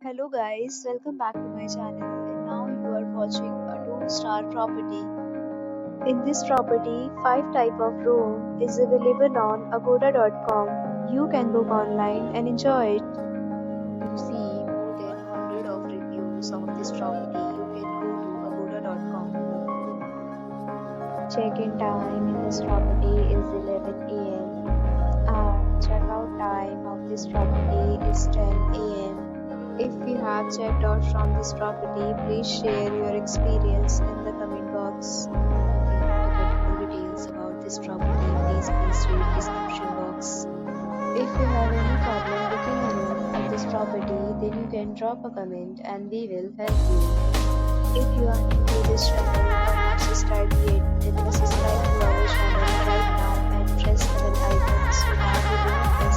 Hello guys, welcome back to my channel and now you are watching a 2-star property. In this property, 5 type of room is available on agoda.com. You can book online and enjoy it. To see more than 100 of reviews of this property, you can go to agoda.com. Check-in time in this property is 11 a.m. and check-out time of this property is 10 a.m. If you have checked out from this property, please share your experience in the comment box. If you want to get more details about this property, please read description box. If you have any problem booking a room at this property, then you can drop a comment and we will help you. If you are new to this channel or not subscribed yet, then subscribe to our channel right now and press the bell icon so that you don't